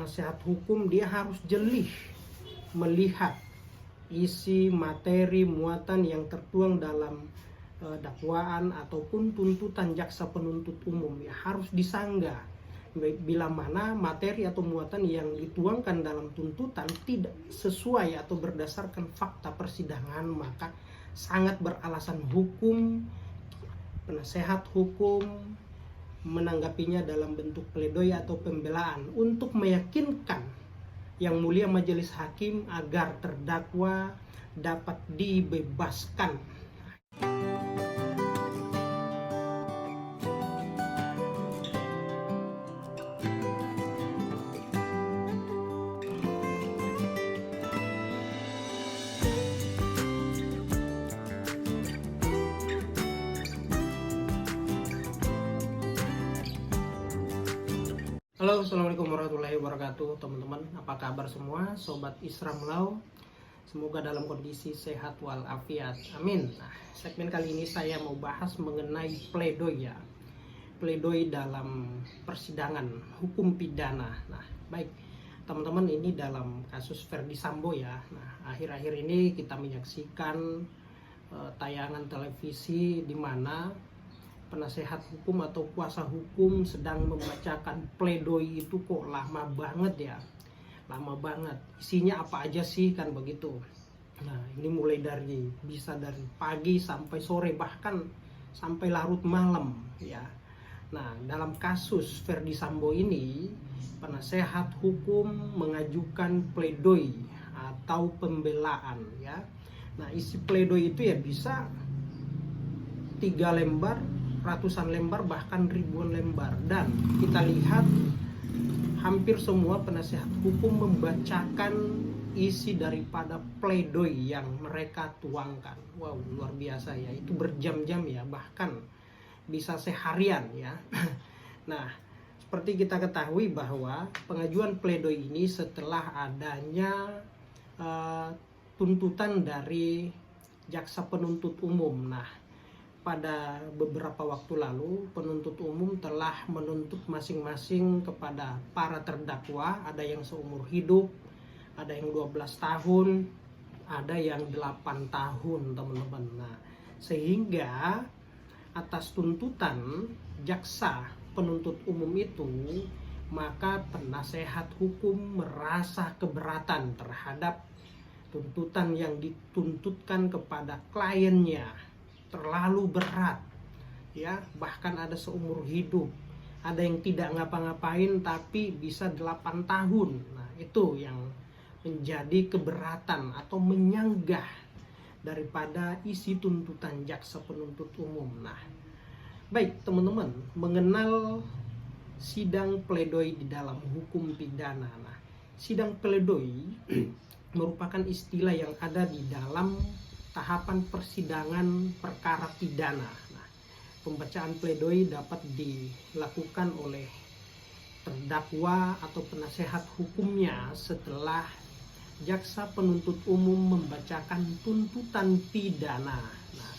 penasehat hukum dia harus jeli melihat isi materi muatan yang tertuang dalam dakwaan ataupun tuntutan jaksa penuntut umum, ya harus disanggah. Bila mana materi atau muatan yang dituangkan dalam tuntutan tidak sesuai atau berdasarkan fakta persidangan, maka sangat beralasan hukum penasehat hukum menanggapinya dalam bentuk pledoi atau pembelaan untuk meyakinkan yang mulia majelis hakim agar terdakwa dapat dibebaskan. Halo, assalamualaikum warahmatullahi wabarakatuh teman-teman. Apa kabar semua sobat Isram Lau? Semoga dalam kondisi sehat walafiat, amin. Nah, segmen kali ini saya mau bahas mengenai pledoi ya, pledoi dalam persidangan hukum pidana. Nah, baik teman-teman, ini dalam kasus Ferdy Sambo ya. Nah, akhir-akhir ini kita menyaksikan tayangan televisi di mana penasehat hukum atau kuasa hukum sedang membacakan pledoi. Itu kok lama banget ya, lama banget. Isinya apa aja sih, kan begitu. Nah, ini mulai bisa dari pagi sampai sore, bahkan sampai larut malam ya. Nah, dalam kasus Ferdy Sambo ini penasehat hukum mengajukan pledoi atau pembelaan ya. Nah, isi pledoi itu ya bisa 3 lembar, ratusan lembar, bahkan ribuan lembar. Dan kita lihat hampir semua penasehat hukum membacakan isi daripada pledoi yang mereka tuangkan. Wow, luar biasa ya, itu berjam-jam ya, bahkan bisa seharian ya. Nah, seperti kita ketahui bahwa pengajuan pledoi ini setelah adanya tuntutan dari jaksa penuntut umum. Nah, pada beberapa waktu lalu penuntut umum telah menuntut masing-masing kepada para terdakwa, ada yang seumur hidup, ada yang 12 tahun, ada yang 8 tahun teman-teman. Nah, sehingga atas tuntutan jaksa penuntut umum itu, maka penasehat hukum merasa keberatan terhadap tuntutan yang dituntutkan kepada kliennya, terlalu berat ya, bahkan ada seumur hidup, ada yang tidak ngapa-ngapain tapi bisa 8 tahun. Nah, itu yang menjadi keberatan atau menyanggah daripada isi tuntutan jaksa penuntut umum. Nah, baik teman-teman, mengenal sidang pledoi di dalam hukum pidana. Nah, sidang pledoi merupakan istilah yang ada di dalam tahapan persidangan perkara pidana. Nah, pembacaan pledoi dapat dilakukan oleh terdakwa atau penasehat hukumnya setelah jaksa penuntut umum membacakan tuntutan pidana. Nah,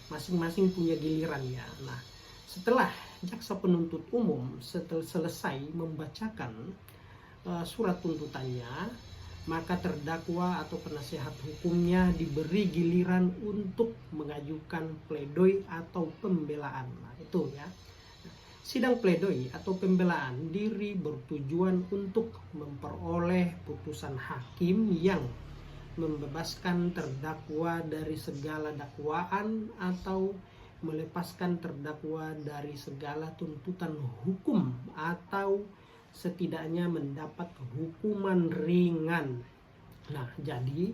masing-masing punya giliran ya. Nah, setelah jaksa penuntut umum selesai membacakan surat tuntutannya, maka terdakwa atau penasehat hukumnya diberi giliran untuk mengajukan pledoi atau pembelaan. Nah, itu ya. Sidang pledoi atau pembelaan diri bertujuan untuk memperoleh putusan hakim yang membebaskan terdakwa dari segala dakwaan atau melepaskan terdakwa dari segala tuntutan hukum atau setidaknya mendapat hukuman ringan. Nah, jadi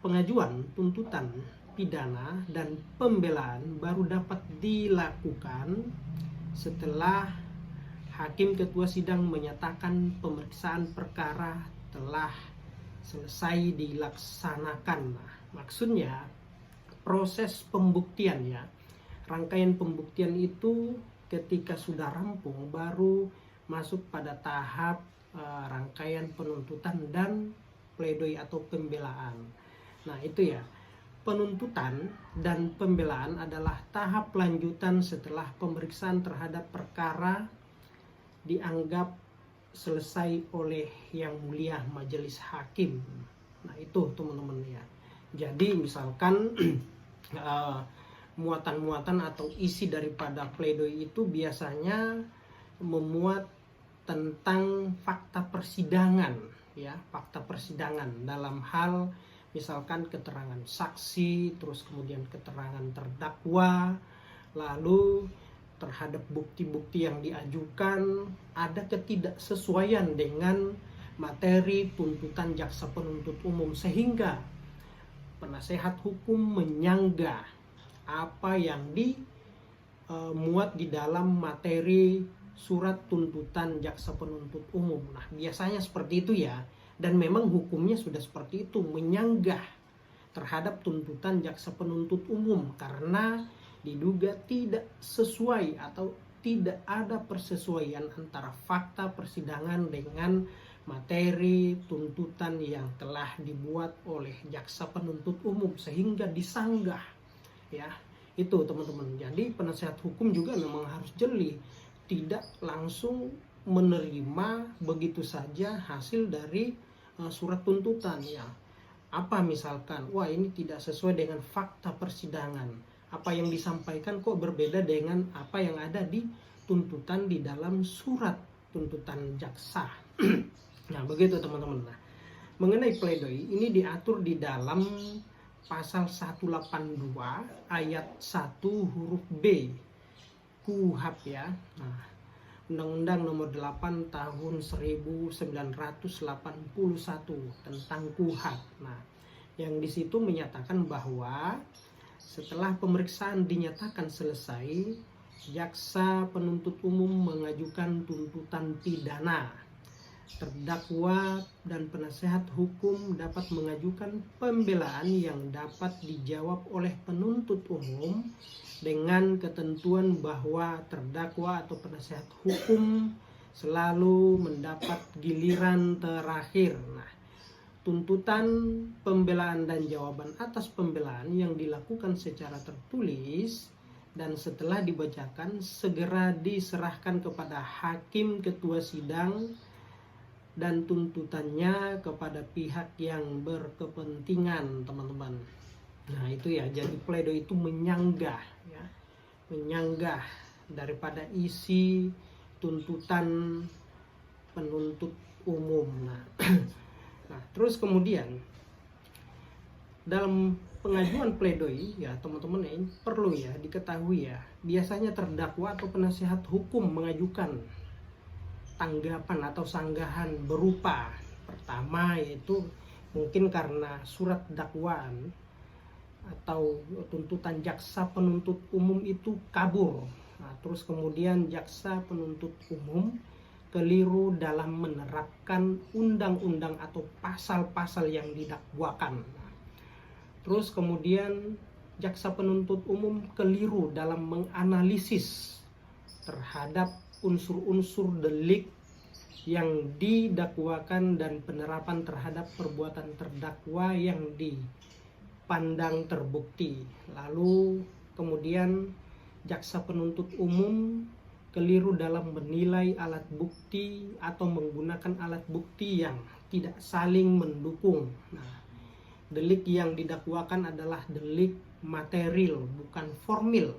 pengajuan tuntutan pidana dan pembelaan baru dapat dilakukan setelah hakim ketua sidang menyatakan pemeriksaan perkara telah selesai dilaksanakan. Nah, maksudnya proses pembuktian ya, rangkaian pembuktian itu ketika sudah rampung baru masuk pada tahap rangkaian penuntutan dan pledoi atau pembelaan. Nah, itu ya, penuntutan dan pembelaan adalah tahap lanjutan setelah pemeriksaan terhadap perkara dianggap selesai oleh yang mulia majelis hakim. Nah itu teman-teman ya. Jadi misalkan muatan-muatan atau isi daripada pledoi itu biasanya memuat tentang fakta persidangan ya, fakta persidangan dalam hal misalkan keterangan saksi, terus kemudian keterangan terdakwa, lalu terhadap bukti-bukti yang diajukan ada ketidaksesuaian dengan materi tuntutan jaksa penuntut umum, sehingga penasehat hukum menyanggah apa yang dimuat di dalam materi surat tuntutan jaksa penuntut umum. Nah biasanya seperti itu ya, dan memang hukumnya sudah seperti itu, menyanggah terhadap tuntutan jaksa penuntut umum karena diduga tidak sesuai atau tidak ada persesuaian antara fakta persidangan dengan materi tuntutan yang telah dibuat oleh jaksa penuntut umum, sehingga disanggah ya. Itu teman-teman. Jadi penasehat hukum juga memang harus jeli, tidak langsung menerima begitu saja hasil dari surat tuntutan ya. Apa misalkan, wah ini tidak sesuai dengan fakta persidangan, apa yang disampaikan kok berbeda dengan apa yang ada di tuntutan di dalam surat tuntutan jaksa. Nah begitu teman-teman. Nah, mengenai pledoi ini diatur di dalam pasal 182 ayat 1 huruf B KUHP ya. Nah, Undang-Undang Nomor 8 Tahun 1981 tentang KUHP. Nah, yang di situ menyatakan bahwa setelah pemeriksaan dinyatakan selesai, jaksa penuntut umum mengajukan tuntutan pidana. Terdakwa dan penasehat hukum dapat mengajukan pembelaan yang dapat dijawab oleh penuntut umum dengan ketentuan bahwa terdakwa atau penasehat hukum selalu mendapat giliran terakhir. Nah, tuntutan, pembelaan dan jawaban atas pembelaan yang dilakukan secara tertulis dan setelah dibacakan segera diserahkan kepada hakim ketua sidang dan tuntutannya kepada pihak yang berkepentingan, teman-teman. Nah itu ya, jadi pledoi itu menyanggah ya, menyanggah daripada isi tuntutan penuntut umum. Nah, terus kemudian dalam pengajuan pledoi ya teman-teman, ini perlu ya diketahui ya, biasanya terdakwa atau penasehat hukum mengajukan tanggapan atau sanggahan berupa, pertama yaitu mungkin karena surat dakwaan atau tuntutan jaksa penuntut umum itu kabur. Nah, terus kemudian jaksa penuntut umum keliru dalam menerapkan undang-undang atau pasal-pasal yang didakwakan. Terus kemudian jaksa penuntut umum keliru dalam menganalisis terhadap unsur-unsur delik yang didakwakan dan penerapan terhadap perbuatan terdakwa yang dipandang terbukti. Lalu kemudian jaksa penuntut umum keliru dalam menilai alat bukti atau menggunakan alat bukti yang tidak saling mendukung. Nah, delik yang didakwakan adalah delik material, bukan formil.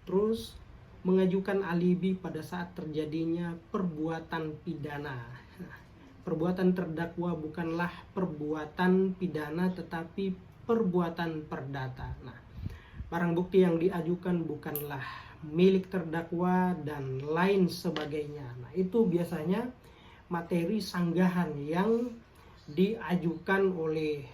Terus mengajukan alibi pada saat terjadinya perbuatan pidana. Nah, perbuatan terdakwa bukanlah perbuatan pidana tetapi perbuatan perdata. Nah, barang bukti yang diajukan bukanlah milik terdakwa dan lain sebagainya. Nah, itu biasanya materi sanggahan yang diajukan oleh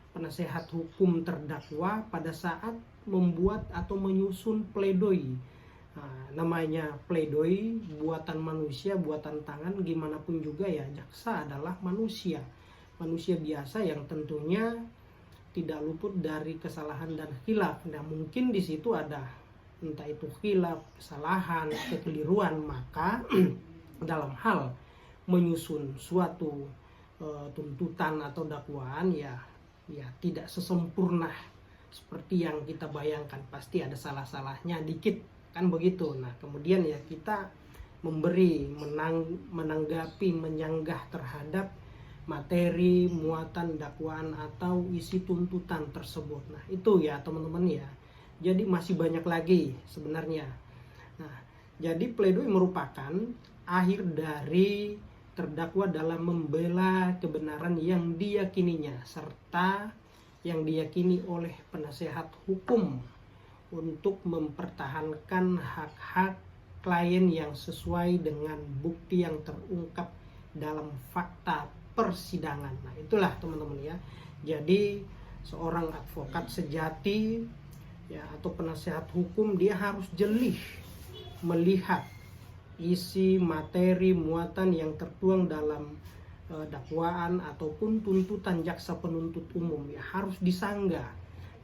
penasehat hukum terdakwa pada saat membuat atau menyusun pledoi. Nah, namanya pledoi buatan manusia, buatan tangan, gimana pun juga ya, jaksa adalah manusia biasa yang tentunya tidak luput dari kesalahan dan khilaf. Nah, mungkin di situ ada entah itu khilaf, kesalahan, kekeliruan, maka dalam hal menyusun suatu tuntutan atau dakwaan ya tidak sesempurna seperti yang kita bayangkan, pasti ada salah-salahnya dikit kan begitu. Nah kemudian ya kita menanggapi, menyanggah terhadap materi, muatan dakwaan atau isi tuntutan tersebut. Nah, itu ya teman-teman ya. Jadi masih banyak lagi sebenarnya. Nah, jadi pledoi merupakan akhir dari terdakwa dalam membela kebenaran yang diyakininya serta yang diyakini oleh penasehat hukum untuk mempertahankan hak-hak klien yang sesuai dengan bukti yang terungkap dalam fakta persidangan. Nah, itulah teman-teman ya. Jadi seorang advokat sejati ya atau penasehat hukum, dia harus jeli melihat isi materi muatan yang tertuang dalam dakwaan ataupun tuntutan jaksa penuntut umum, ya harus disanggah.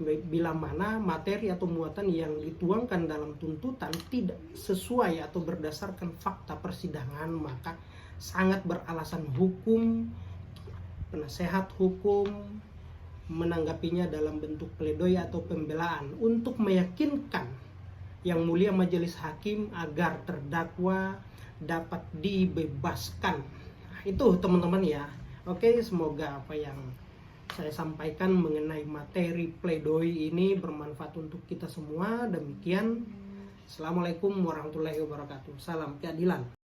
Bila mana materi atau muatan yang dituangkan dalam tuntutan tidak sesuai atau berdasarkan fakta persidangan, maka sangat beralasan hukum, penasehat hukum menanggapinya dalam bentuk pledoi atau pembelaan untuk meyakinkan yang mulia majelis hakim agar terdakwa dapat dibebaskan. Nah, itu teman-teman ya. Oke, semoga apa yang saya sampaikan mengenai materi pledoi ini bermanfaat untuk kita semua. Demikian. Assalamualaikum warahmatullahi wabarakatuh. Salam keadilan.